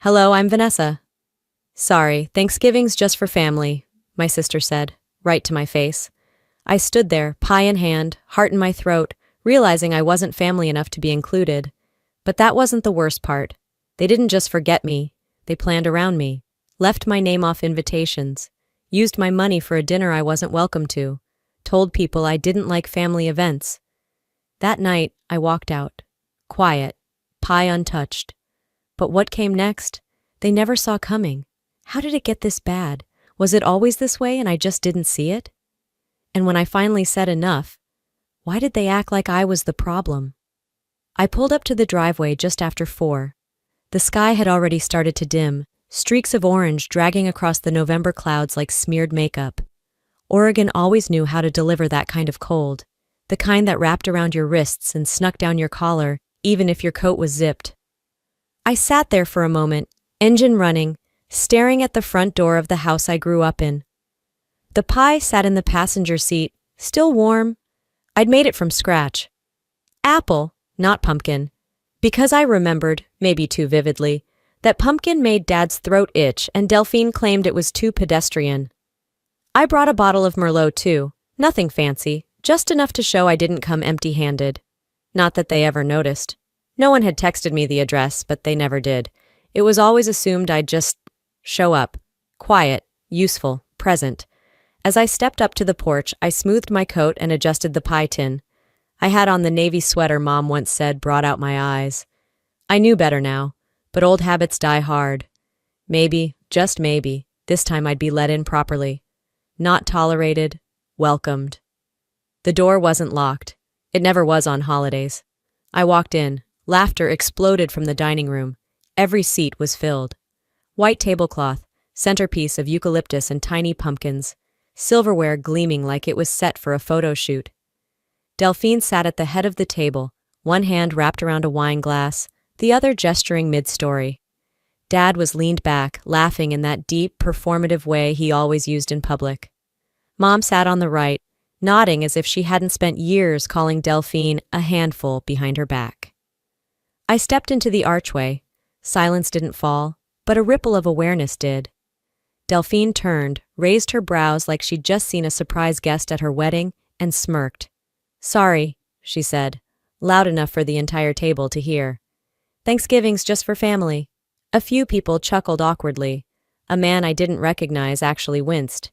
Hello, I'm Vanessa. Sorry, Thanksgiving's just for family, my sister said, right to my face. I stood there, pie in hand, heart in my throat, realizing I wasn't family enough to be included. But that wasn't the worst part. They didn't just forget me, they planned around me, left my name off invitations, used my money for a dinner I wasn't welcome to, told people I didn't like family events. That night, I walked out. Quiet, pie untouched. But what came next? They never saw coming. How did it get this bad? Was it always this way and I just didn't see it? And when I finally said enough, why did they act like I was the problem? I pulled up to the driveway just after 4. The sky had already started to dim, streaks of orange dragging across the November clouds like smeared makeup. Oregon always knew how to deliver that kind of cold, the kind that wrapped around your wrists and snuck down your collar, even if your coat was zipped. I sat there for a moment, engine running, staring at the front door of the house I grew up in. The pie sat in the passenger seat, still warm. I'd made it from scratch. Apple, not pumpkin, because I remembered, maybe too vividly, that pumpkin made Dad's throat itch and Delphine claimed it was too pedestrian. I brought a bottle of Merlot too, nothing fancy, just enough to show I didn't come empty-handed. Not that they ever noticed. No one had texted me the address, but they never did. It was always assumed I'd just show up. Quiet, useful, present. As I stepped up to the porch, I smoothed my coat and adjusted the pie tin. I had on the navy sweater Mom once said brought out my eyes. I knew better now, but old habits die hard. Maybe, just maybe, this time I'd be let in properly. Not tolerated, welcomed. The door wasn't locked. It never was on holidays. I walked in. Laughter exploded from the dining room. Every seat was filled. White tablecloth, centerpiece of eucalyptus and tiny pumpkins, silverware gleaming like it was set for a photo shoot. Delphine sat at the head of the table, one hand wrapped around a wine glass, the other gesturing mid-story. Dad was leaned back, laughing in that deep, performative way he always used in public. Mom sat on the right, nodding as if she hadn't spent years calling Delphine a handful behind her back. I stepped into the archway. Silence didn't fall, but a ripple of awareness did. Delphine turned, raised her brows like she'd just seen a surprise guest at her wedding, and smirked. "Sorry," she said, loud enough for the entire table to hear. "Thanksgiving's just for family." A few people chuckled awkwardly. A man I didn't recognize actually winced.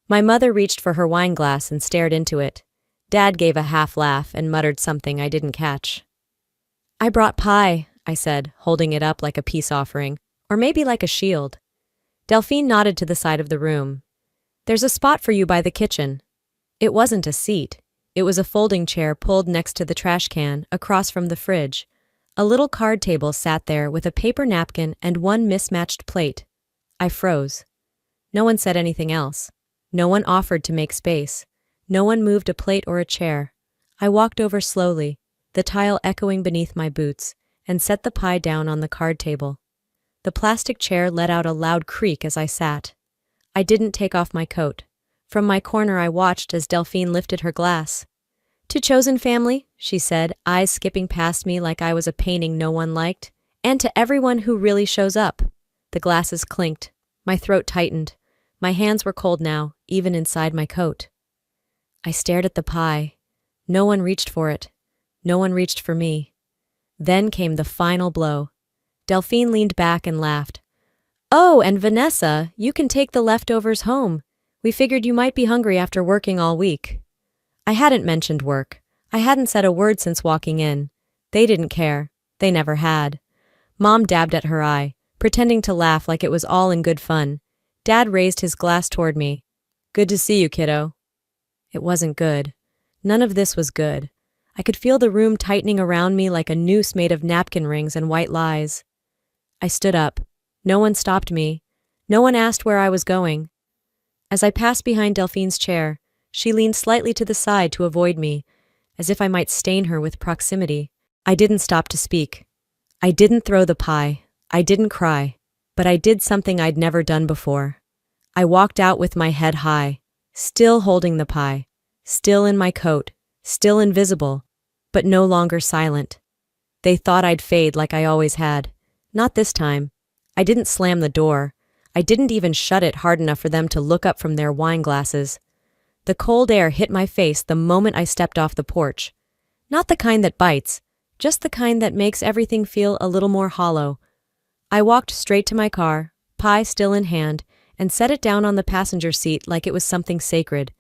My mother reached for her wine glass and stared into it. Dad gave a half laugh and muttered something I didn't catch. "I brought pie," I said, holding it up like a peace offering, or maybe like a shield. Delphine nodded to the side of the room. "There's a spot for you by the kitchen." It wasn't a seat. It was a folding chair pulled next to the trash can, across from the fridge. A little card table sat there with a paper napkin and one mismatched plate. I froze. No one said anything else. No one offered to make space. No one moved a plate or a chair. I walked over slowly, the tile echoing beneath my boots, and set the pie down on the card table. The plastic chair let out a loud creak as I sat. I didn't take off my coat. From my corner I watched as Delphine lifted her glass. "To chosen family," she said, eyes skipping past me like I was a painting no one liked, "and to everyone who really shows up." The glasses clinked. My throat tightened. My hands were cold now, even inside my coat. I stared at the pie. No one reached for it. No one reached for me. Then came the final blow. Delphine leaned back and laughed. "Oh, and Vanessa, you can take the leftovers home. We figured you might be hungry after working all week." I hadn't mentioned work. I hadn't said a word since walking in. They didn't care. They never had. Mom dabbed at her eye, pretending to laugh like it was all in good fun. Dad raised his glass toward me. "Good to see you, kiddo." It wasn't good. None of this was good. I could feel the room tightening around me like a noose made of napkin rings and white lies. I stood up. No one stopped me. No one asked where I was going. As I passed behind Delphine's chair, she leaned slightly to the side to avoid me, as if I might stain her with proximity. I didn't stop to speak. I didn't throw the pie. I didn't cry. But I did something I'd never done before. I walked out with my head high, still holding the pie, still in my coat, still invisible, but no longer silent. They thought I'd fade like I always had. Not this time. I didn't slam the door. I didn't even shut it hard enough for them to look up from their wine glasses. The cold air hit my face the moment I stepped off the porch. Not the kind that bites, just the kind that makes everything feel a little more hollow. I walked straight to my car, pie still in hand, and set it down on the passenger seat like it was something sacred.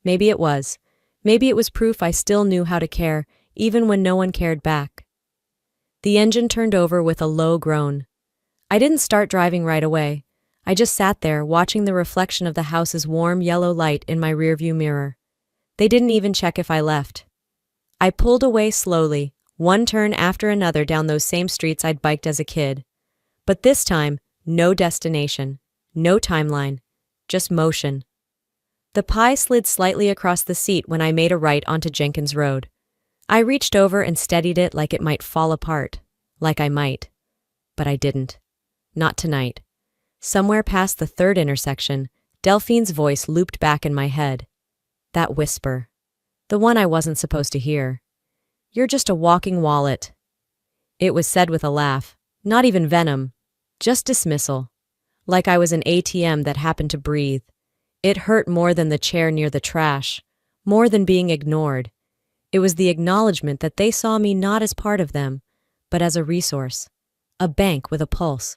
Maybe it was. Maybe it was proof I still knew how to care, even when no one cared back. The engine turned over with a low groan. I didn't start driving right away. I just sat there, watching the reflection of the house's warm yellow light in my rearview mirror. They didn't even check if I left. I pulled away slowly, one turn after another down those same streets I'd biked as a kid. But this time, no destination, no timeline, just motion. The pie slid slightly across the seat when I made a right onto Jenkins Road. I reached over and steadied it like it might fall apart, like I might. But I didn't. Not tonight. Somewhere past the third intersection, Delphine's voice looped back in my head. That whisper. The one I wasn't supposed to hear. You're just a walking wallet. It was said with a laugh, not even venom, just dismissal. Like I was an ATM that happened to breathe. It hurt more than the chair near the trash, more than being ignored. It was the acknowledgement that they saw me not as part of them, but as a resource, a bank with a pulse.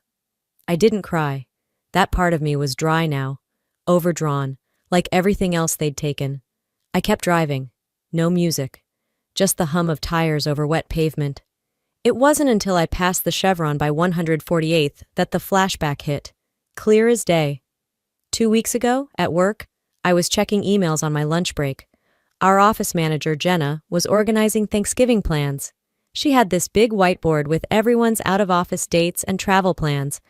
I didn't cry. That part of me was dry now, overdrawn, like everything else they'd taken. I kept driving. No music. Just the hum of tires over wet pavement. It wasn't until I passed the Chevron by 148th that the flashback hit, clear as day. 2 weeks ago, at work, I was checking emails on my lunch break. Our office manager, Jenna, was organizing Thanksgiving plans. She had this big whiteboard with everyone's out-of-office dates and travel plans.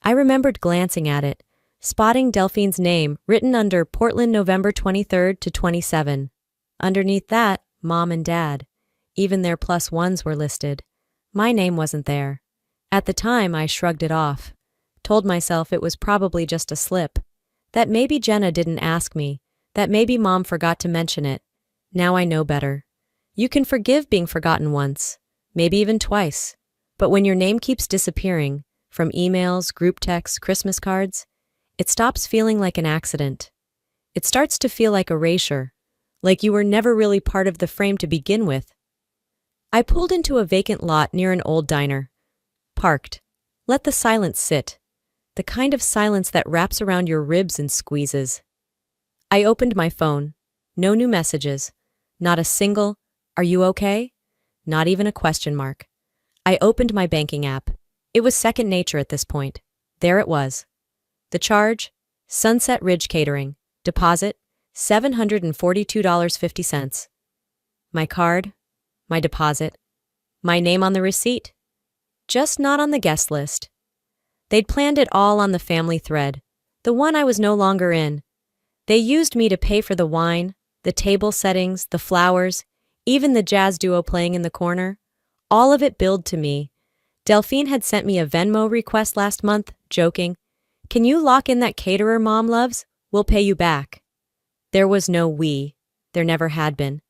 I remembered glancing at it, spotting Delphine's name written under Portland November 23rd to 27. Underneath that, Mom and Dad. Even their +1s were listed. My name wasn't there. At the time, I shrugged it off. Told myself it was probably just a slip. That maybe Jenna didn't ask me. That maybe Mom forgot to mention it. Now I know better. You can forgive being forgotten once, maybe even twice. But when your name keeps disappearing, from emails, group texts, Christmas cards, it stops feeling like an accident. It starts to feel like erasure, like you were never really part of the frame to begin with. I pulled into a vacant lot near an old diner. Parked. Let the silence sit. The kind of silence that wraps around your ribs and squeezes. I opened my phone. No new messages. Not a single, "Are you okay?" Not even a question mark. I opened my banking app. It was second nature at this point. There it was. The charge? Sunset Ridge Catering. Deposit? $742.50. My card? My deposit? My name on the receipt? Just not on the guest list. They'd planned it all on the family thread, the one I was no longer in. They used me to pay for the wine, the table settings, the flowers, even the jazz duo playing in the corner. All of it billed to me. Delphine had sent me a Venmo request last month, joking, "Can you lock in that caterer Mom loves? We'll pay you back." There was no we. There never had been.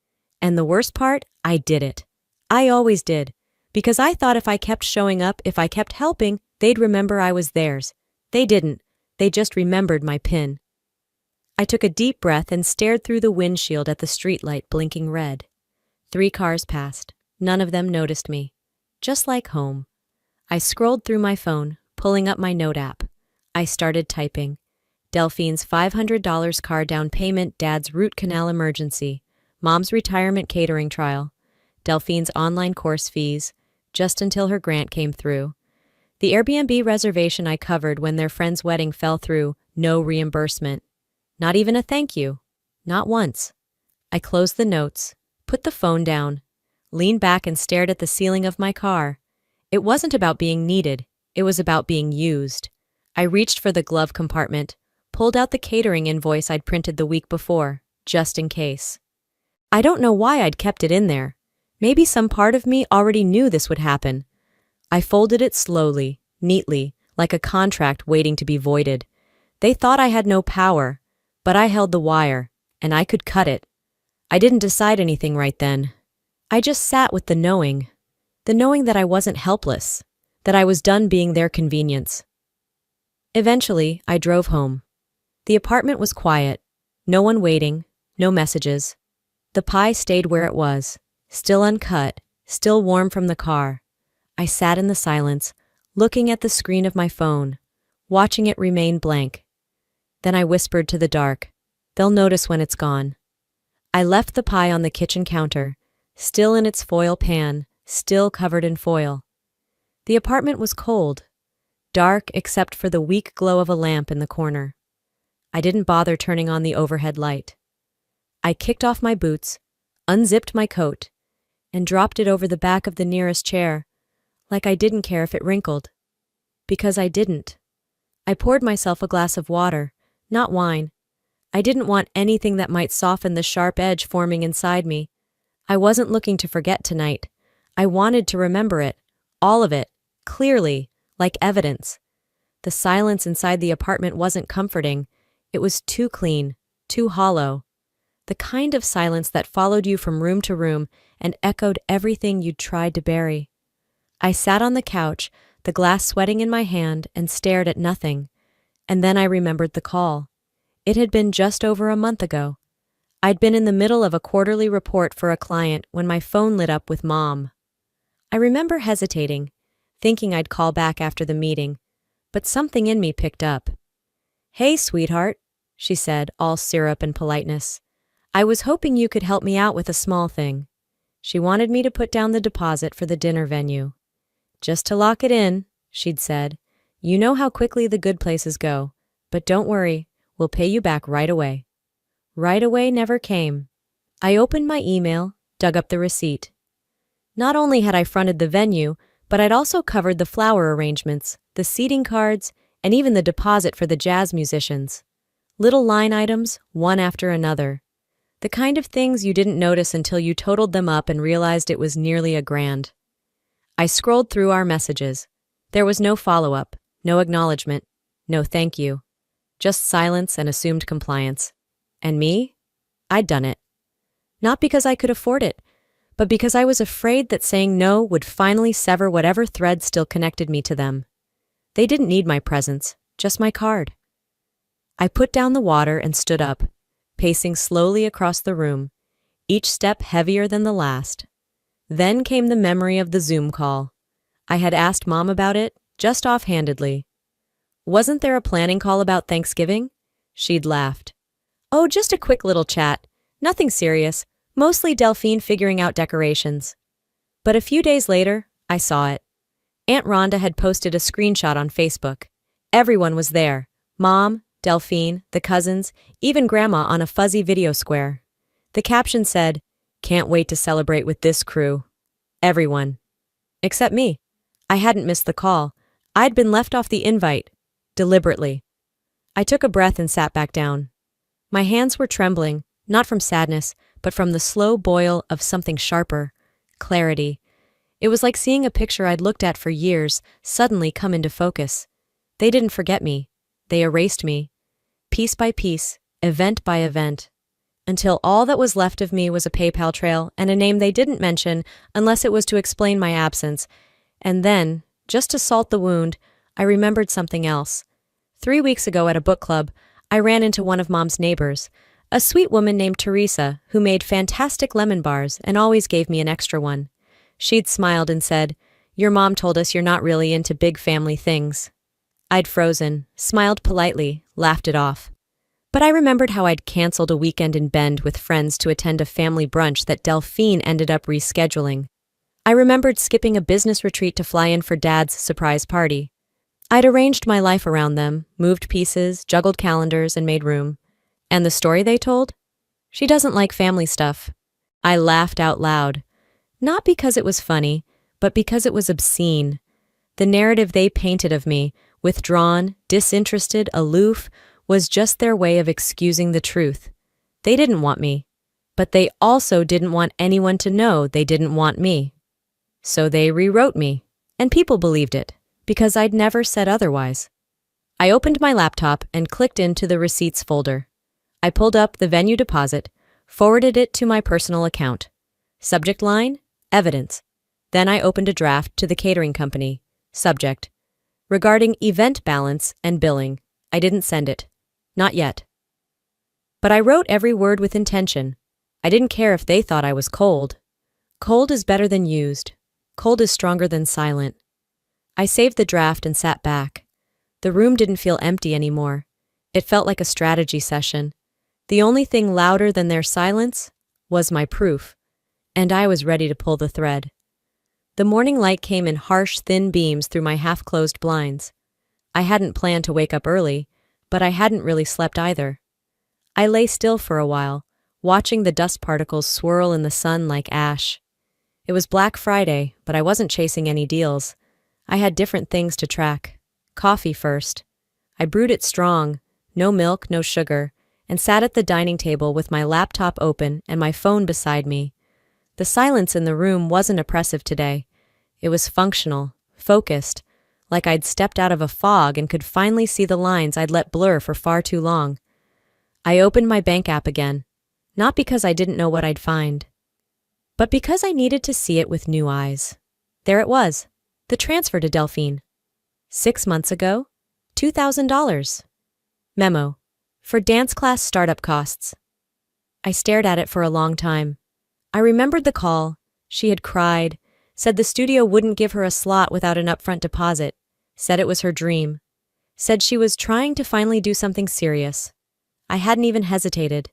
And the worst part, I did it. I always did. Because I thought if I kept showing up, if I kept helping, they'd remember I was theirs. They didn't. They just remembered my PIN. I took a deep breath and stared through the windshield at the streetlight blinking red. 3 cars passed. None of them noticed me. Just like home. I scrolled through my phone, pulling up my note app. I started typing. Delphine's $500 car down payment, Dad's root canal emergency, Mom's retirement catering trial, Delphine's online course fees, just until her grant came through. The Airbnb reservation I covered when their friend's wedding fell through, no reimbursement. Not even a thank you. Not once. I closed the notes, put the phone down, leaned back and stared at the ceiling of my car. It wasn't about being needed. It was about being used. I reached for the glove compartment, pulled out the catering invoice I'd printed the week before, just in case. I don't know why I'd kept it in there. Maybe some part of me already knew this would happen. I folded it slowly, neatly, like a contract waiting to be voided. They thought I had no power, but I held the wire, and I could cut it. I didn't decide anything right then. I just sat with the knowing that I wasn't helpless, that I was done being their convenience. Eventually, I drove home. The apartment was quiet. No one waiting, no messages. The pie stayed where it was, still uncut, still warm from the car. I sat in the silence, looking at the screen of my phone, watching it remain blank. Then I whispered to the dark, "They'll notice when it's gone." I left the pie on the kitchen counter, still in its foil pan, still covered in foil. The apartment was cold, dark except for the weak glow of a lamp in the corner. I didn't bother turning on the overhead light. I kicked off my boots, unzipped my coat, and dropped it over the back of the nearest chair, like I didn't care if it wrinkled. Because I didn't. I poured myself a glass of water, not wine. I didn't want anything that might soften the sharp edge forming inside me. I wasn't looking to forget tonight. I wanted to remember it, all of it, clearly, like evidence. The silence inside the apartment wasn't comforting. It was too clean, too hollow. The kind of silence that followed you from room to room and echoed everything you'd tried to bury. I sat on the couch, the glass sweating in my hand, and stared at nothing. And then I remembered the call. It had been just over a month ago. I'd been in the middle of a quarterly report for a client when my phone lit up with Mom. I remember hesitating, thinking I'd call back after the meeting, but something in me picked up. "Hey, sweetheart," she said, all syrup and politeness. "I was hoping you could help me out with a small thing." She wanted me to put down the deposit for the dinner venue. "Just to lock it in," she'd said. "You know how quickly the good places go, but don't worry, we'll pay you back right away." Right away never came. I opened my email, dug up the receipt. Not only had I fronted the venue, but I'd also covered the flower arrangements, the seating cards, and even the deposit for the jazz musicians. Little line items, one after another. The kind of things you didn't notice until you totaled them up and realized it was nearly $1,000. I scrolled through our messages. There was no follow-up, no acknowledgement, no thank you. Just silence and assumed compliance. And me? I'd done it. Not because I could afford it, but because I was afraid that saying no would finally sever whatever thread still connected me to them. They didn't need my presence, just my card. I put down the water and stood up, pacing slowly across the room, each step heavier than the last. Then came the memory of the Zoom call. I had asked Mom about it, just offhandedly. "Wasn't there a planning call about Thanksgiving?" She'd laughed. "Oh, just a quick little chat. Nothing serious, mostly Delphine figuring out decorations." But a few days later, I saw it. Aunt Rhonda had posted a screenshot on Facebook. Everyone was there. Mom, Delphine, the cousins, even Grandma on a fuzzy video square. The caption said, "Can't wait to celebrate with this crew." Everyone. Except me. I hadn't missed the call. I'd been left off the invite. Deliberately. I took a breath and sat back down. My hands were trembling, not from sadness, but from the slow boil of something sharper. Clarity. It was like seeing a picture I'd looked at for years suddenly come into focus. They didn't forget me. They erased me. Piece by piece, event by event. Until all that was left of me was a PayPal trail and a name they didn't mention unless it was to explain my absence. And then, just to salt the wound, I remembered something else. 3 weeks ago at a book club, I ran into one of Mom's neighbors, a sweet woman named Teresa who made fantastic lemon bars and always gave me an extra one. She'd smiled and said, "Your mom told us you're not really into big family things." I'd frozen, smiled politely, laughed it off. But I remembered how I'd canceled a weekend in Bend with friends to attend a family brunch that Delphine ended up rescheduling. I remembered skipping a business retreat to fly in for Dad's surprise party. I'd arranged my life around them, moved pieces, juggled calendars, and made room. And the story they told? She doesn't like family stuff. I laughed out loud. Not because it was funny, but because it was obscene. The narrative they painted of me, withdrawn, disinterested, aloof, was just their way of excusing the truth. They didn't want me, but they also didn't want anyone to know they didn't want me. So they rewrote me, and people believed it, because I'd never said otherwise. I opened my laptop and clicked into the receipts folder. I pulled up the venue deposit, forwarded it to my personal account. Subject line, evidence. Then I opened a draft to the catering company. Subject, regarding event balance and billing. I didn't send it. Not yet. But I wrote every word with intention. I didn't care if they thought I was cold. Cold is better than used. Cold is stronger than silent. I saved the draft and sat back. The room didn't feel empty anymore. It felt like a strategy session. The only thing louder than their silence was my proof, and I was ready to pull the thread. The morning light came in harsh, thin beams through my half-closed blinds. I hadn't planned to wake up early, but I hadn't really slept either. I lay still for a while, watching the dust particles swirl in the sun like ash. It was Black Friday, but I wasn't chasing any deals. I had different things to track. Coffee first. I brewed it strong, no milk, no sugar, and sat at the dining table with my laptop open and my phone beside me. The silence in the room wasn't oppressive today. It was functional, focused, like I'd stepped out of a fog and could finally see the lines I'd let blur for far too long. I opened my bank app again, not because I didn't know what I'd find, but because I needed to see it with new eyes. There it was, the transfer to Delphine. 6 months ago, $2,000. Memo: for dance class startup costs. I stared at it for a long time. I remembered the call. She had cried, said the studio wouldn't give her a slot without an upfront deposit, said it was her dream, said she was trying to finally do something serious. I hadn't even hesitated.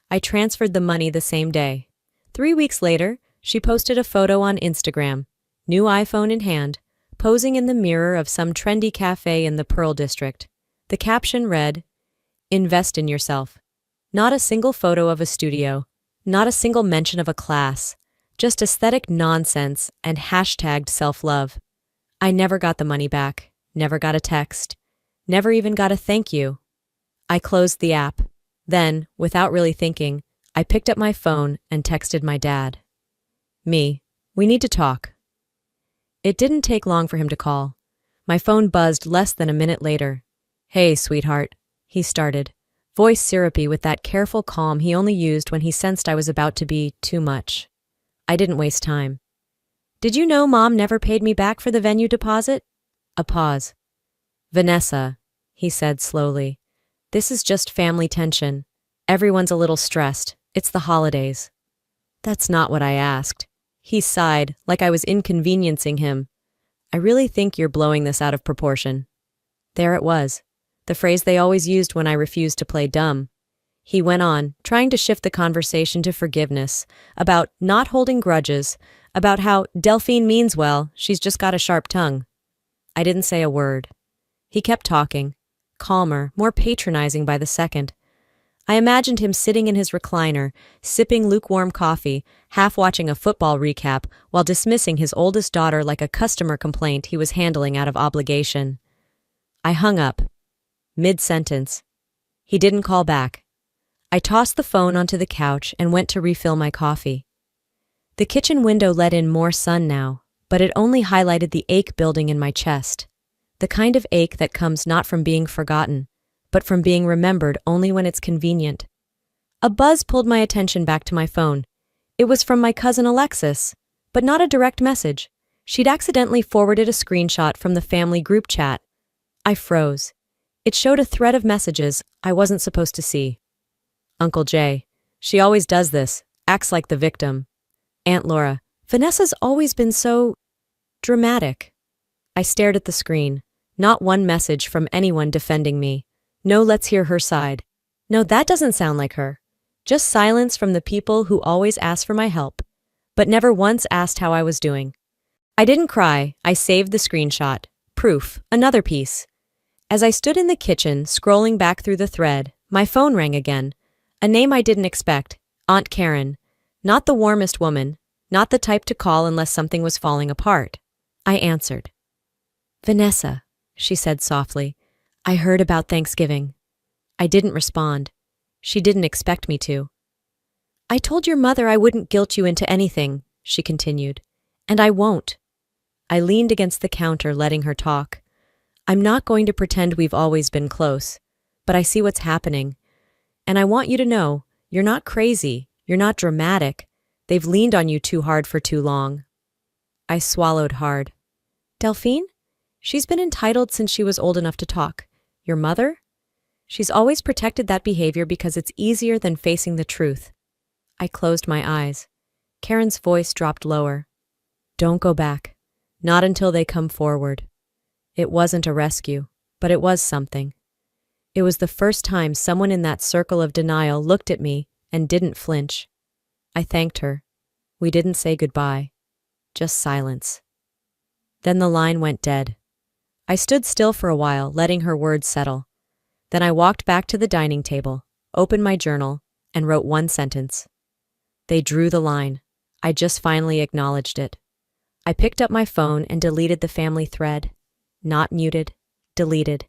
I transferred the money the same day. 3 weeks later, she posted a photo on Instagram, new iPhone in hand, posing in the mirror of some trendy cafe in the Pearl District. The caption read, "Invest in yourself." Not a single photo of a studio, not a single mention of a class, just aesthetic nonsense and hashtagged self-love. I never got the money back, never got a text, never even got a thank you. I closed the app. Then, without really thinking, I picked up my phone and texted my dad. "Me, we need to talk." It didn't take long for him to call. My phone buzzed less than a minute later. "Hey, sweetheart," he started, voice syrupy with that careful calm he only used when he sensed I was about to be too much. I didn't waste time. "Did you know Mom never paid me back for the venue deposit?" A pause. "Vanessa," he said slowly, "this is just family tension. Everyone's a little stressed. It's the holidays." "That's not what I asked." He sighed, like I was inconveniencing him. "I really think you're blowing this out of proportion." There it was, the phrase they always used when I refused to play dumb. He went on, trying to shift the conversation to forgiveness, about not holding grudges, about how Delphine means well, she's just got a sharp tongue. I didn't say a word. He kept talking, calmer, more patronizing by the second. I imagined him sitting in his recliner, sipping lukewarm coffee, half watching a football recap while dismissing his oldest daughter like a customer complaint he was handling out of obligation. I hung up, mid-sentence. He didn't call back. I tossed the phone onto the couch and went to refill my coffee. The kitchen window let in more sun now, but it only highlighted the ache building in my chest. The kind of ache that comes not from being forgotten, but from being remembered only when it's convenient. A buzz pulled my attention back to my phone. It was from my cousin Alexis, but not a direct message. She'd accidentally forwarded a screenshot from the family group chat. I froze. It showed a thread of messages I wasn't supposed to see. Uncle Jay. She always does this, acts like the victim. Aunt Laura. Vanessa's always been so dramatic. I stared at the screen. Not one message from anyone defending me. No, let's hear her side. No, that doesn't sound like her. Just silence from the people who always ask for my help, but never once asked how I was doing. I didn't cry. I saved the screenshot. Proof. Another piece. As I stood in the kitchen, scrolling back through the thread, my phone rang again. A name I didn't expect. Aunt Karen. Not the warmest woman. Not the type to call unless something was falling apart. I answered. "Vanessa," she said softly. "I heard about Thanksgiving." I didn't respond. She didn't expect me to. "I told your mother I wouldn't guilt you into anything," she continued. "And I won't." I leaned against the counter, letting her talk. "I'm not going to pretend we've always been close, but I see what's happening. And I want you to know, you're not crazy, you're not dramatic. They've leaned on you too hard for too long." I swallowed hard. "Delphine? She's been entitled since she was old enough to talk. Your mother? She's always protected that behavior because it's easier than facing the truth. I closed my eyes. Karen's voice dropped lower. Don't go back. Not until they come forward. It wasn't a rescue, but it was something. It was the first time someone in that circle of denial looked at me and didn't flinch. I thanked her. We didn't say goodbye. Just silence. Then the line went dead. I stood still for a while, letting her words settle. Then I walked back to the dining table, opened my journal, and wrote one sentence. They drew the line. I just finally acknowledged it. I picked up my phone and deleted the family thread. Not muted, deleted.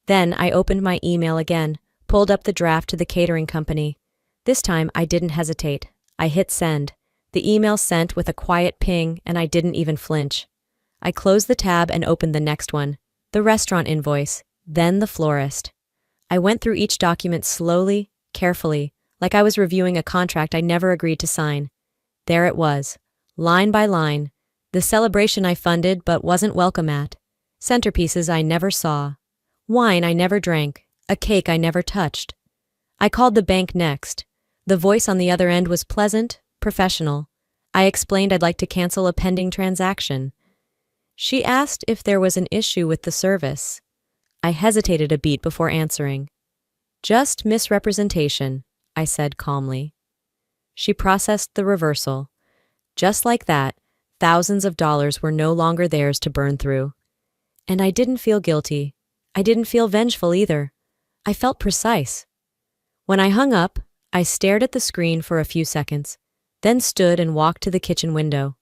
Then I opened my email again, pulled up the draft to the catering company. This time I didn't hesitate. I hit send. The email sent with a quiet ping, and I didn't even flinch. I closed the tab and opened the next one, the restaurant invoice, then the florist. I went through each document slowly, carefully, like I was reviewing a contract I never agreed to sign. There it was, line by line, the celebration I funded but wasn't welcome at, centerpieces I never saw, wine I never drank, a cake I never touched. I called the bank next. The voice on the other end was pleasant, professional. I explained I'd like to cancel a pending transaction. She asked if there was an issue with the service. I hesitated a beat before answering. Just misrepresentation, I said calmly. She processed the reversal. Just like that, thousands of dollars were no longer theirs to burn through. And I didn't feel guilty. I didn't feel vengeful either. I felt precise. When I hung up, I stared at the screen for a few seconds, then stood and walked to the kitchen window.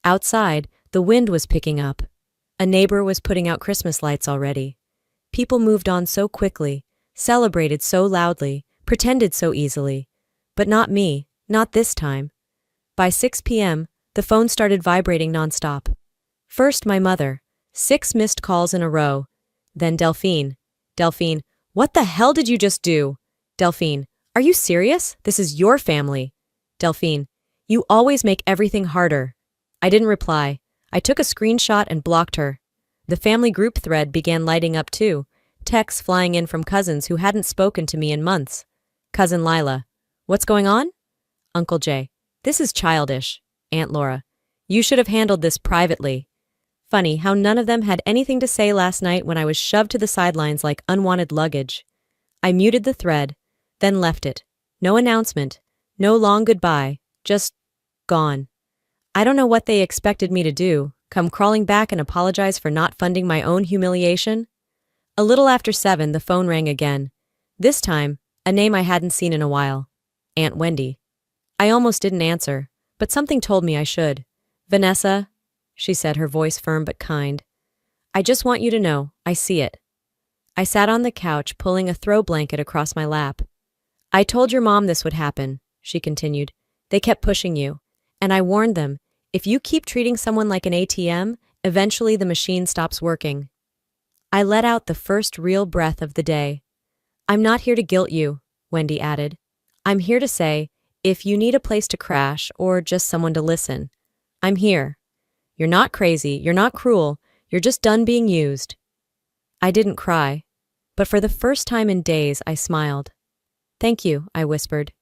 Outside, the wind was picking up. A neighbor was putting out Christmas lights already. People moved on so quickly, celebrated so loudly, pretended so easily. But not me, not this time. By 6 p.m., the phone started vibrating nonstop. First my mother, 6 missed calls in a row. Then Delphine. Delphine, what the hell did you just do? Delphine, are you serious? This is your family. Delphine, you always make everything harder. I didn't reply. I took a screenshot and blocked her. The family group thread began lighting up too, texts flying in from cousins who hadn't spoken to me in months. Cousin Lila, what's going on? Uncle Jay, this is childish. Aunt Laura, you should have handled this privately. Funny how none of them had anything to say last night when I was shoved to the sidelines like unwanted luggage. I muted the thread, then left it. No announcement, no long goodbye, just gone. I don't know what they expected me to do, come crawling back and apologize for not funding my own humiliation. A little after 7, the phone rang again. This time, a name I hadn't seen in a while. Aunt Wendy. I almost didn't answer, but something told me I should. Vanessa, she said, her voice firm but kind. I just want you to know, I see it. I sat on the couch, pulling a throw blanket across my lap. I told your mom this would happen, she continued. They kept pushing you. And I warned them, if you keep treating someone like an ATM, eventually the machine stops working. I let out the first real breath of the day. I'm not here to guilt you, Wendy added. I'm here to say, if you need a place to crash or just someone to listen, I'm here. You're not crazy, you're not cruel, you're just done being used. I didn't cry, but for the first time in days I smiled. Thank you, I whispered.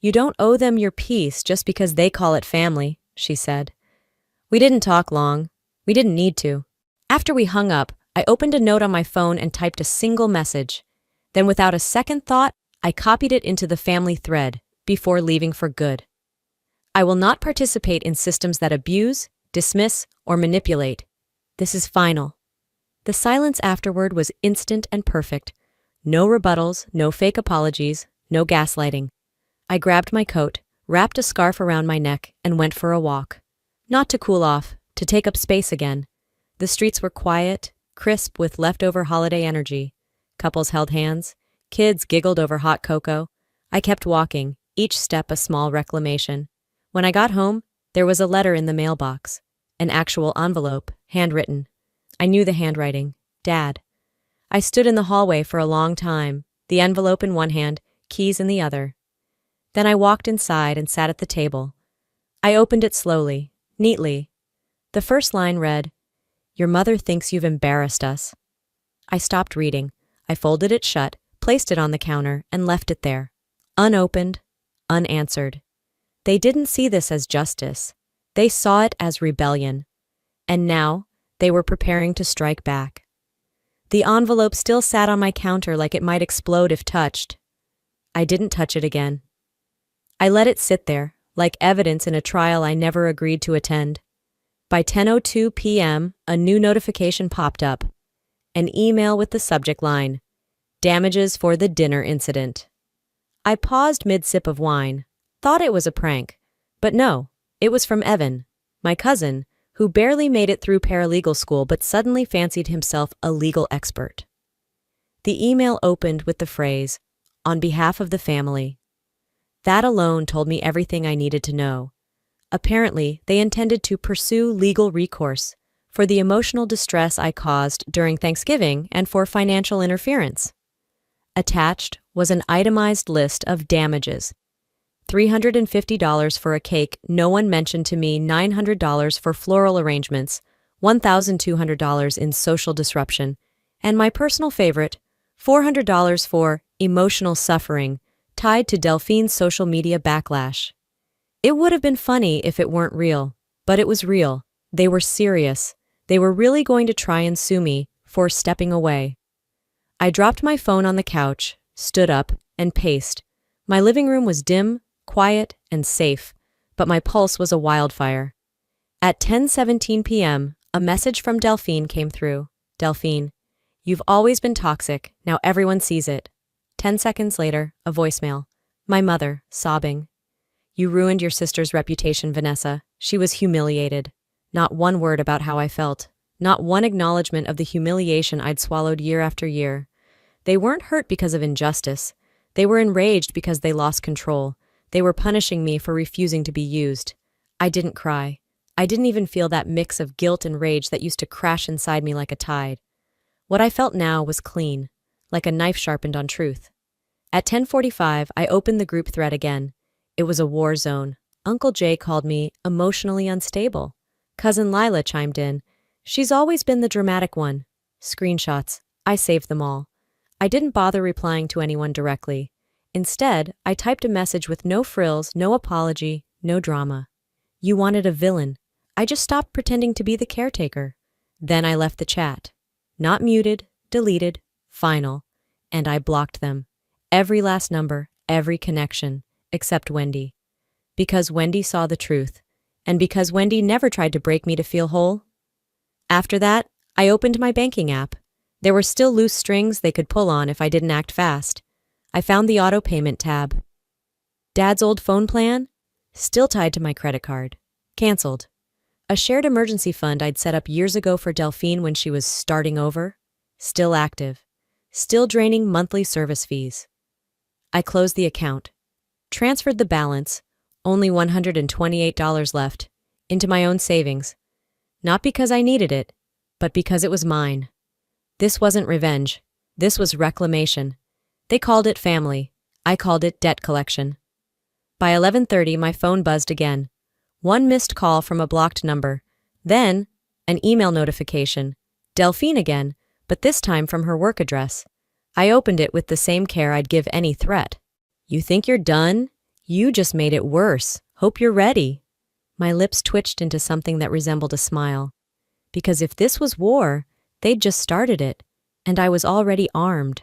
You don't owe them your peace just because they call it family, she said. We didn't talk long. We didn't need to. After we hung up, I opened a note on my phone and typed a single message. Then without a second thought, I copied it into the family thread before leaving for good. I will not participate in systems that abuse, dismiss, or manipulate. This is final. The silence afterward was instant and perfect. No rebuttals, no fake apologies, no gaslighting. I grabbed my coat, wrapped a scarf around my neck, and went for a walk. Not to cool off, to take up space again. The streets were quiet, crisp with leftover holiday energy. Couples held hands. Kids giggled over hot cocoa. I kept walking, each step a small reclamation. When I got home, there was a letter in the mailbox. An actual envelope, handwritten. I knew the handwriting. Dad. I stood in the hallway for a long time, the envelope in one hand, keys in the other. Then I walked inside and sat at the table. I opened it slowly, neatly. The first line read, Your mother thinks you've embarrassed us. I stopped reading. I folded it shut, placed it on the counter, and left it there. Unopened, unanswered. They didn't see this as justice. They saw it as rebellion. And now, they were preparing to strike back. The envelope still sat on my counter like it might explode if touched. I didn't touch it again. I let it sit there, like evidence in a trial I never agreed to attend. By 10:02 p.m., a new notification popped up. An email with the subject line, "Damages for the dinner incident." I paused mid-sip of wine, thought it was a prank. But no, it was from Evan, my cousin, who barely made it through paralegal school but suddenly fancied himself a legal expert. The email opened with the phrase, "On behalf of the family." That alone told me everything I needed to know. Apparently, they intended to pursue legal recourse for the emotional distress I caused during Thanksgiving and for financial interference. Attached was an itemized list of damages. $350 for a cake no one mentioned to me, $900 for floral arrangements, $1,200 in social disruption, and my personal favorite, $400 for emotional suffering tied to Delphine's social media backlash. It would have been funny if it weren't real, but it was real. They were serious. They were really going to try and sue me for stepping away. I dropped my phone on the couch, stood up, and paced. My living room was dim, quiet, and safe, but my pulse was a wildfire. At 10:17 p.m., a message from Delphine came through. "Delphine, you've always been toxic, now everyone sees it." 10 seconds later, a voicemail. My mother, sobbing. "You ruined your sister's reputation, Vanessa. She was humiliated." Not one word about how I felt. Not one acknowledgement of the humiliation I'd swallowed year after year. They weren't hurt because of injustice. They were enraged because they lost control. They were punishing me for refusing to be used. I didn't cry. I didn't even feel that mix of guilt and rage that used to crash inside me like a tide. What I felt now was clean, like a knife sharpened on truth. At 10:45, I opened the group thread again. It was a war zone. Uncle Jay called me emotionally unstable. Cousin Lila chimed in. She's always been the dramatic one. Screenshots. I saved them all. I didn't bother replying to anyone directly. Instead, I typed a message with no frills, no apology, no drama. You wanted a villain. I just stopped pretending to be the caretaker. Then I left the chat. Not muted, deleted, final. And I blocked them. Every last number, every connection, except Wendy. Because Wendy saw the truth. And because Wendy never tried to break me to feel whole. After that, I opened my banking app. There were still loose strings they could pull on if I didn't act fast. I found the auto payment tab. Dad's old phone plan? Still tied to my credit card. Cancelled. A shared emergency fund I'd set up years ago for Delphine when she was starting over? Still active. Still draining monthly service fees. I closed the account. Transferred the balance, only $128 left, into my own savings. Not because I needed it, but because it was mine. This wasn't revenge. This was reclamation. They called it family. I called it debt collection. By 11:30, my phone buzzed again. One missed call from a blocked number. Then, an email notification. Delphine again, but this time from her work address. I opened it with the same care I'd give any threat. "You think you're done? You just made it worse. Hope you're ready." My lips twitched into something that resembled a smile. Because if this was war, they'd just started it, and I was already armed.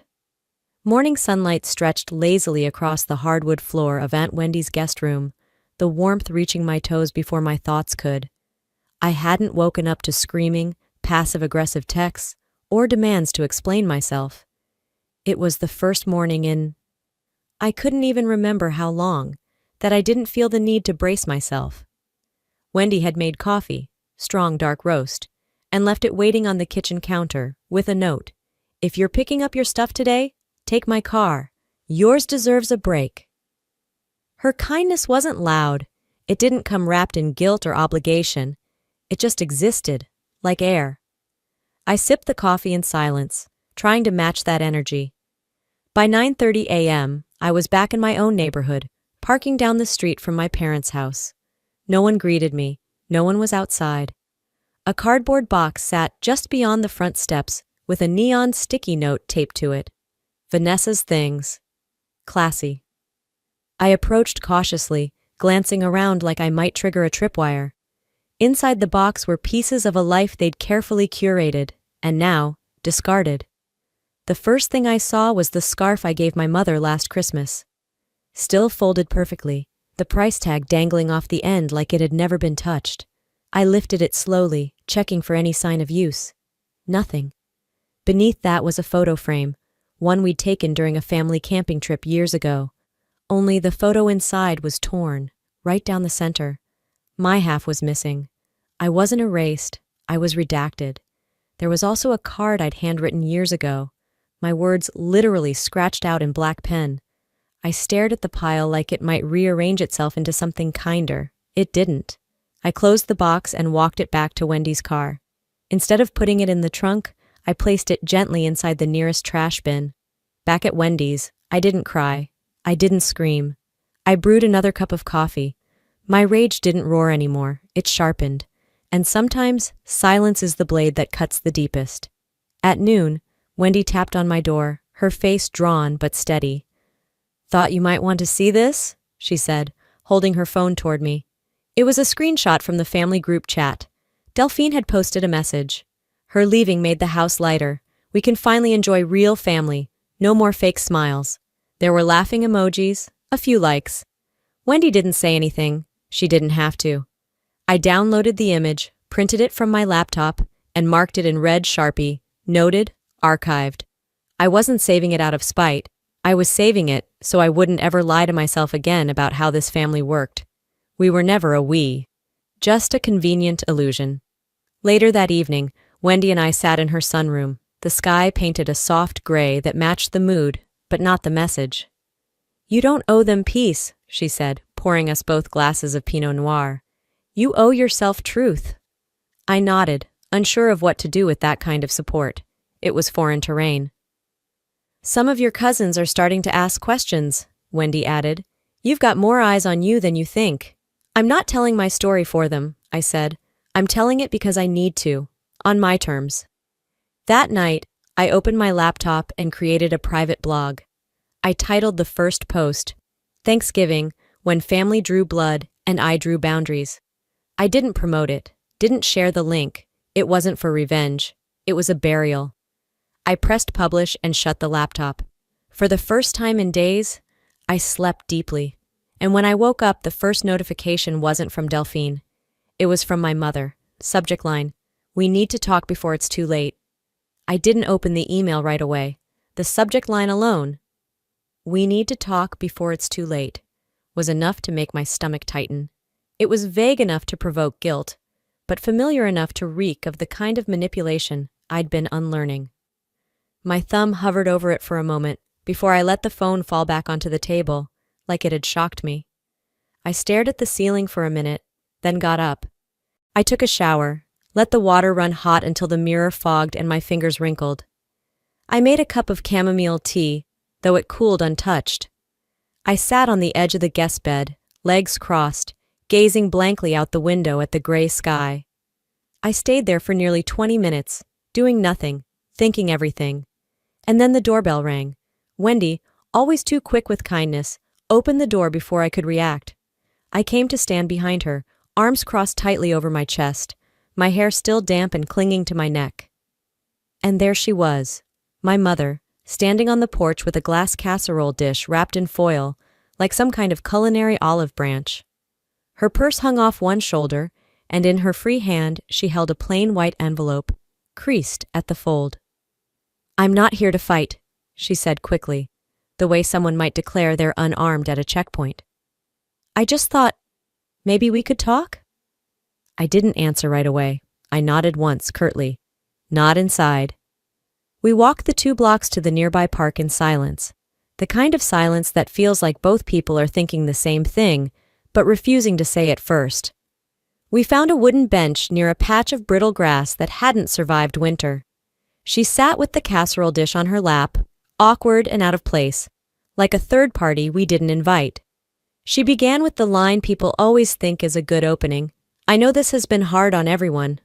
Morning sunlight stretched lazily across the hardwood floor of Aunt Wendy's guest room, the warmth reaching my toes before my thoughts could. I hadn't woken up to screaming, passive-aggressive texts, or demands to explain myself. It was the first morning in... I couldn't even remember how long, that I didn't feel the need to brace myself. Wendy had made coffee, strong dark roast, and left it waiting on the kitchen counter with a note. "If you're picking up your stuff today, take my car. Yours deserves a break." Her kindness wasn't loud. It didn't come wrapped in guilt or obligation. It just existed, like air. I sipped the coffee in silence, trying to match that energy. By 9:30 a.m., I was back in my own neighborhood, parking down the street from my parents' house. No one greeted me. No one was outside. A cardboard box sat just beyond the front steps with a neon sticky note taped to it. Vanessa's things. Classy. I approached cautiously, glancing around like I might trigger a tripwire. Inside the box were pieces of a life they'd carefully curated, and now, discarded. The first thing I saw was the scarf I gave my mother last Christmas. Still folded perfectly, the price tag dangling off the end like it had never been touched. I lifted it slowly, checking for any sign of use. Nothing. Beneath that was a photo frame, one we'd taken during a family camping trip years ago. Only the photo inside was torn, right down the center. My half was missing. I wasn't erased, I was redacted. There was also a card I'd handwritten years ago, my words literally scratched out in black pen. I stared at the pile like it might rearrange itself into something kinder. It didn't. I closed the box and walked it back to Wendy's car. Instead of putting it in the trunk, I placed it gently inside the nearest trash bin. Back at Wendy's, I didn't cry. I didn't scream. I brewed another cup of coffee. My rage didn't roar anymore, it sharpened. And sometimes, silence is the blade that cuts the deepest. At noon, Wendy tapped on my door, her face drawn but steady. "Thought you might want to see this?" she said, holding her phone toward me. It was a screenshot from the family group chat. Delphine had posted a message. Her leaving made the house lighter. We can finally enjoy real family. No more fake smiles. There were laughing emojis, a few likes. Wendy didn't say anything. She didn't have to. I downloaded the image, printed it from my laptop, and marked it in red Sharpie, noted, archived. I wasn't saving it out of spite. I was saving it so I wouldn't ever lie to myself again about how this family worked. We were never a we. Just a convenient illusion. Later that evening, Wendy and I sat in her sunroom. The sky painted a soft gray that matched the mood, but not the message. "You don't owe them peace," she said, pouring us both glasses of Pinot Noir. "You owe yourself truth." I nodded, unsure of what to do with that kind of support. It was foreign terrain. "Some of your cousins are starting to ask questions," Wendy added. "You've got more eyes on you than you think." "I'm not telling my story for them," I said. "I'm telling it because I need to, on my terms." That night, I opened my laptop and created a private blog. I titled the first post, "Thanksgiving, when family drew blood and I drew boundaries." I didn't promote it, didn't share the link. It wasn't for revenge. It was a burial. I pressed publish and shut the laptop. For the first time in days, I slept deeply. And when I woke up, the first notification wasn't from Delphine. It was from my mother. Subject line, "We need to talk before it's too late." I didn't open the email right away. The subject line alone, "We need to talk before it's too late," was enough to make my stomach tighten. It was vague enough to provoke guilt, but familiar enough to reek of the kind of manipulation I'd been unlearning. My thumb hovered over it for a moment before I let the phone fall back onto the table, like it had shocked me. I stared at the ceiling for a minute, then got up. I took a shower, let the water run hot until the mirror fogged and my fingers wrinkled. I made a cup of chamomile tea, though it cooled untouched. I sat on the edge of the guest bed, legs crossed, gazing blankly out the window at the gray sky. I stayed there for nearly 20 minutes, doing nothing, thinking everything. And then the doorbell rang. Wendy, always too quick with kindness, opened the door before I could react. I came to stand behind her, arms crossed tightly over my chest, my hair still damp and clinging to my neck. And there she was, my mother, standing on the porch with a glass casserole dish wrapped in foil, like some kind of culinary olive branch. Her purse hung off one shoulder, and in her free hand she held a plain white envelope, creased at the fold. "I'm not here to fight," she said quickly, the way someone might declare they're unarmed at a checkpoint. "I just thought, maybe we could talk?" I didn't answer right away. I nodded once, curtly. "Not inside." We walked the 2 blocks to the nearby park in silence, the kind of silence that feels like both people are thinking the same thing, but refusing to say it first. We found a wooden bench near a patch of brittle grass that hadn't survived winter. She sat with the casserole dish on her lap, awkward and out of place, like a third party we didn't invite. She began with the line people always think is a good opening. "I know this has been hard on everyone."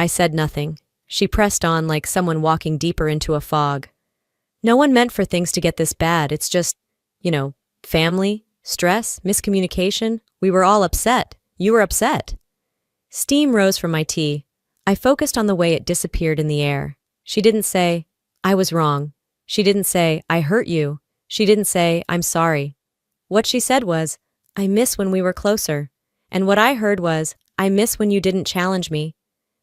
I said nothing. She pressed on like someone walking deeper into a fog. No one meant for things to get this bad. It's just, family, stress, miscommunication. We were all upset. You were upset. Steam rose from my tea. I focused on the way it disappeared in the air. She didn't say, I was wrong. She didn't say, I hurt you. She didn't say, I'm sorry. What she said was, I miss when we were closer. And what I heard was, I miss when you didn't challenge me.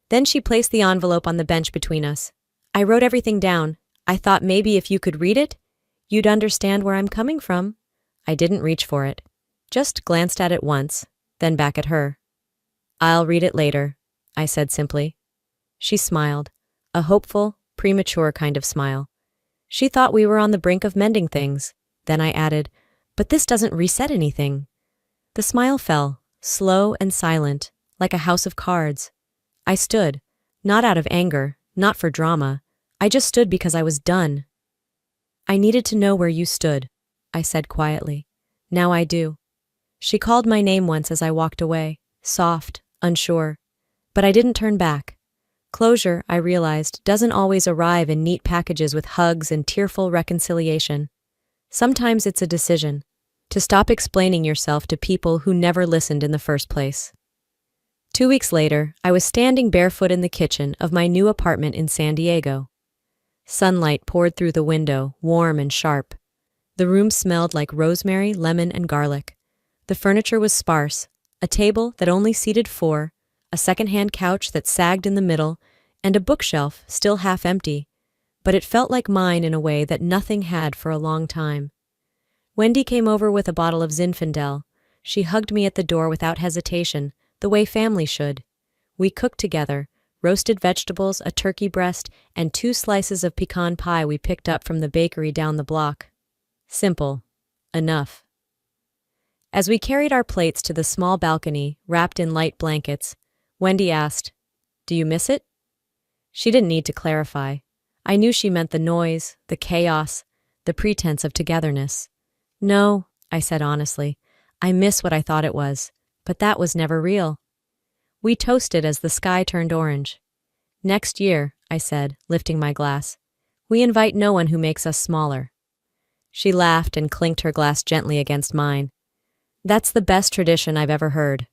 Then she placed the envelope on the bench between us. I wrote everything down. I thought maybe if you could read it, you'd understand where I'm coming from. I didn't reach for it. Just glanced at it once, then back at her. I'll read it later, I said simply. She smiled, a hopeful, premature kind of smile. She thought we were on the brink of mending things. Then I added, but this doesn't reset anything. The smile fell, slow and silent, like a house of cards. I stood, not out of anger, not for drama. I just stood because I was done. I needed to know where you stood, I said quietly. Now I do. She called my name once as I walked away, soft, unsure. But I didn't turn back. Closure, I realized, doesn't always arrive in neat packages with hugs and tearful reconciliation. Sometimes it's a decision, to stop explaining yourself to people who never listened in the first place. 2 weeks later, I was standing barefoot in the kitchen of my new apartment in San Diego. Sunlight poured through the window, warm and sharp. The room smelled like rosemary, lemon, and garlic. The furniture was sparse, a table that only seated 4, a second-hand couch that sagged in the middle, and a bookshelf still half empty, but it felt like mine in a way that nothing had for a long time. Wendy came over with a bottle of Zinfandel. She hugged me at the door without hesitation, the way family should. We cooked together, roasted vegetables, a turkey breast, and 2 slices of pecan pie we picked up from the bakery down the block. Simple. Enough. As we carried our plates to the small balcony, wrapped in light blankets, Wendy asked, "Do you miss it?" She didn't need to clarify. I knew she meant the noise, the chaos, the pretense of togetherness. No, I said honestly. I miss what I thought it was, but that was never real. We toasted as the sky turned orange. Next year, I said, lifting my glass, we invite no one who makes us smaller. She laughed and clinked her glass gently against mine. That's the best tradition I've ever heard.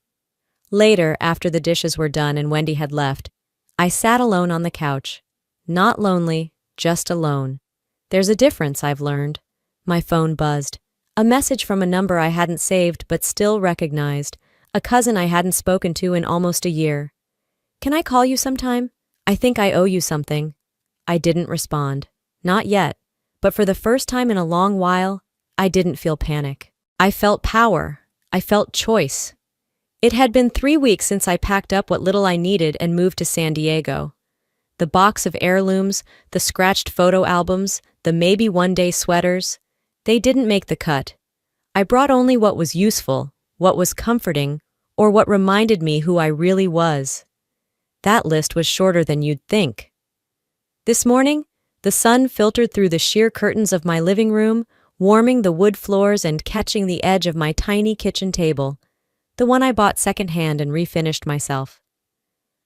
Later, after the dishes were done and Wendy had left, I sat alone on the couch. Not lonely, just alone. There's a difference, I've learned. My phone buzzed. A message from a number I hadn't saved but still recognized. A cousin I hadn't spoken to in almost a year. Can I call you sometime? I think I owe you something. I didn't respond. Not yet. But for the first time in a long while, I didn't feel panic. I felt power. I felt choice. It had been 3 weeks since I packed up what little I needed and moved to San Diego. The box of heirlooms, the scratched photo albums, the maybe one-day sweaters, they didn't make the cut. I brought only what was useful, what was comforting, or what reminded me who I really was. That list was shorter than you'd think. This morning, the sun filtered through the sheer curtains of my living room, warming the wood floors and catching the edge of my tiny kitchen table, the one I bought secondhand and refinished myself.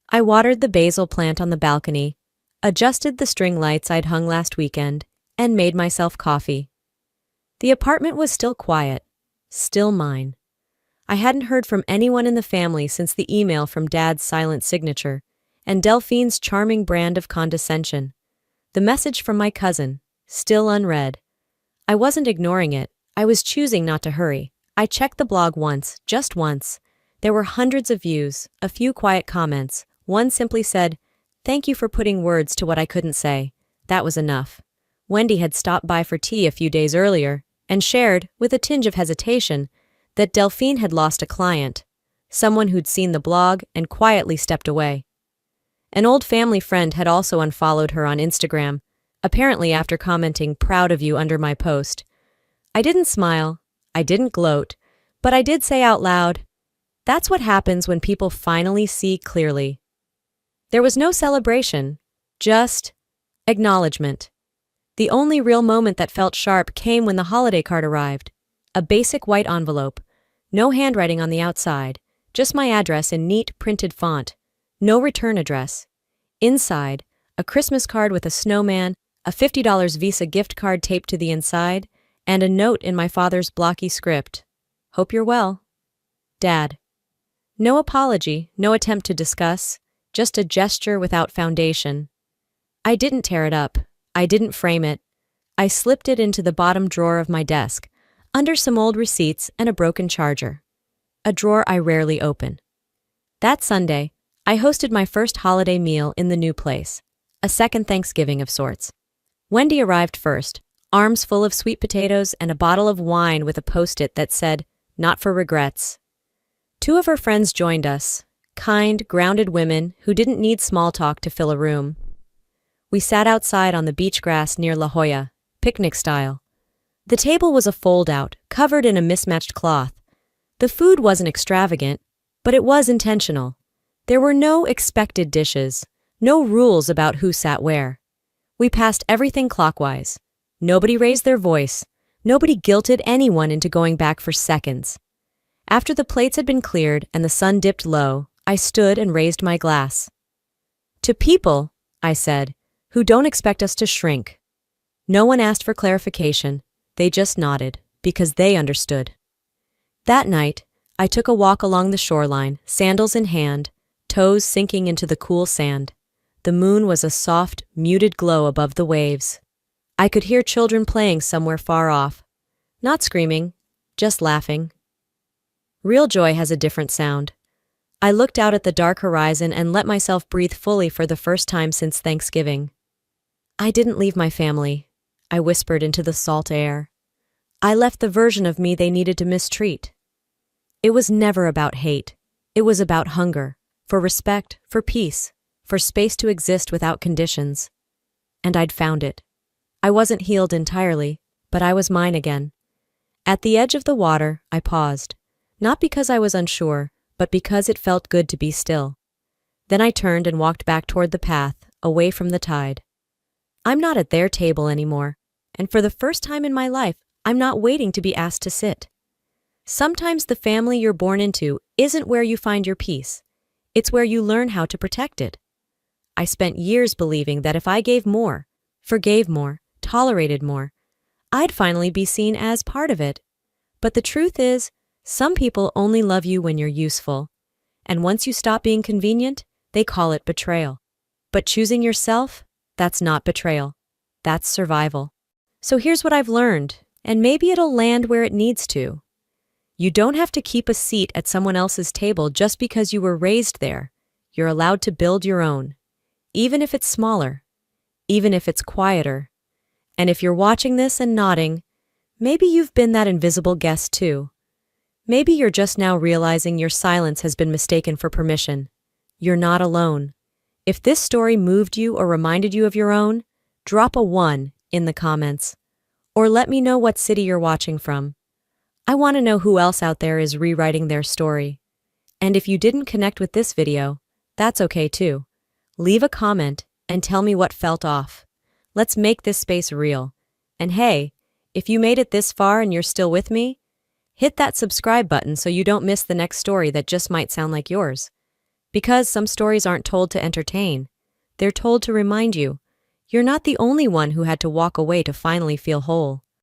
I watered the basil plant on the balcony, adjusted the string lights I'd hung last weekend, and made myself coffee. The apartment was still quiet, still mine. I hadn't heard from anyone in the family since the email from Dad's silent signature, and Delphine's charming brand of condescension. The message from my cousin, still unread. I wasn't ignoring it. I was choosing not to hurry. I checked the blog once, just once. There were hundreds of views, a few quiet comments. One simply said, "Thank you for putting words to what I couldn't say." That was enough. Wendy had stopped by for tea a few days earlier and shared, with a tinge of hesitation, that Delphine had lost a client, someone who'd seen the blog and quietly stepped away. An old family friend had also unfollowed her on Instagram, apparently after commenting "proud of you" under my post. I didn't smile, I didn't gloat, but I did say out loud, that's what happens when people finally see clearly. There was no celebration, just acknowledgement. The only real moment that felt sharp came when the holiday card arrived. A basic white envelope, no handwriting on the outside, just my address in neat printed font, no return address. Inside, a Christmas card with a snowman, a $50 Visa gift card taped to the inside, and a note in my father's blocky script. Hope you're well. Dad. No apology, no attempt to discuss, just a gesture without foundation. I didn't tear it up. I didn't frame it. I slipped it into the bottom drawer of my desk, under some old receipts and a broken charger. A drawer I rarely open. That Sunday, I hosted my first holiday meal in the new place, a second Thanksgiving of sorts. Wendy arrived first, arms full of sweet potatoes and a bottle of wine with a post-it that said, "Not for regrets." Two of her friends joined us, kind, grounded women who didn't need small talk to fill a room. We sat outside on the beach grass near La Jolla, picnic style. The table was a fold-out, covered in a mismatched cloth. The food wasn't extravagant, but it was intentional. There were no expected dishes, no rules about who sat where. We passed everything clockwise. Nobody raised their voice. Nobody guilted anyone into going back for seconds. After the plates had been cleared and the sun dipped low, I stood and raised my glass. To people, I said, who don't expect us to shrink. No one asked for clarification. They just nodded, because they understood. That night, I took a walk along the shoreline, sandals in hand, toes sinking into the cool sand. The moon was a soft, muted glow above the waves. I could hear children playing somewhere far off. Not screaming, just laughing. Real joy has a different sound. I looked out at the dark horizon and let myself breathe fully for the first time since Thanksgiving. I didn't leave my family, I whispered into the salt air. I left the version of me they needed to mistreat. It was never about hate. It was about hunger, for respect, for peace, for space to exist without conditions. And I'd found it. I wasn't healed entirely, but I was mine again. At the edge of the water, I paused, not because I was unsure, but because it felt good to be still. Then I turned and walked back toward the path, away from the tide. I'm not at their table anymore, and for the first time in my life, I'm not waiting to be asked to sit. Sometimes the family you're born into isn't where you find your peace. It's where you learn how to protect it. I spent years believing that if I gave more, forgave more, tolerated more, I'd finally be seen as part of it. But the truth is, some people only love you when you're useful. And once you stop being convenient, they call it betrayal. But choosing yourself, that's not betrayal. That's survival. So here's what I've learned, and maybe it'll land where it needs to. You don't have to keep a seat at someone else's table just because you were raised there. You're allowed to build your own, even if it's smaller, even if it's quieter. And if you're watching this and nodding, maybe you've been that invisible guest too. Maybe you're just now realizing your silence has been mistaken for permission. You're not alone. If this story moved you or reminded you of your own, drop a 1 in the comments. Or let me know what city you're watching from. I want to know who else out there is rewriting their story. And if you didn't connect with this video, that's okay too. Leave a comment and tell me what felt off. Let's make this space real. And hey, if you made it this far and you're still with me, hit that subscribe button so you don't miss the next story that just might sound like yours. Because some stories aren't told to entertain. They're told to remind you, you're not the only one who had to walk away to finally feel whole.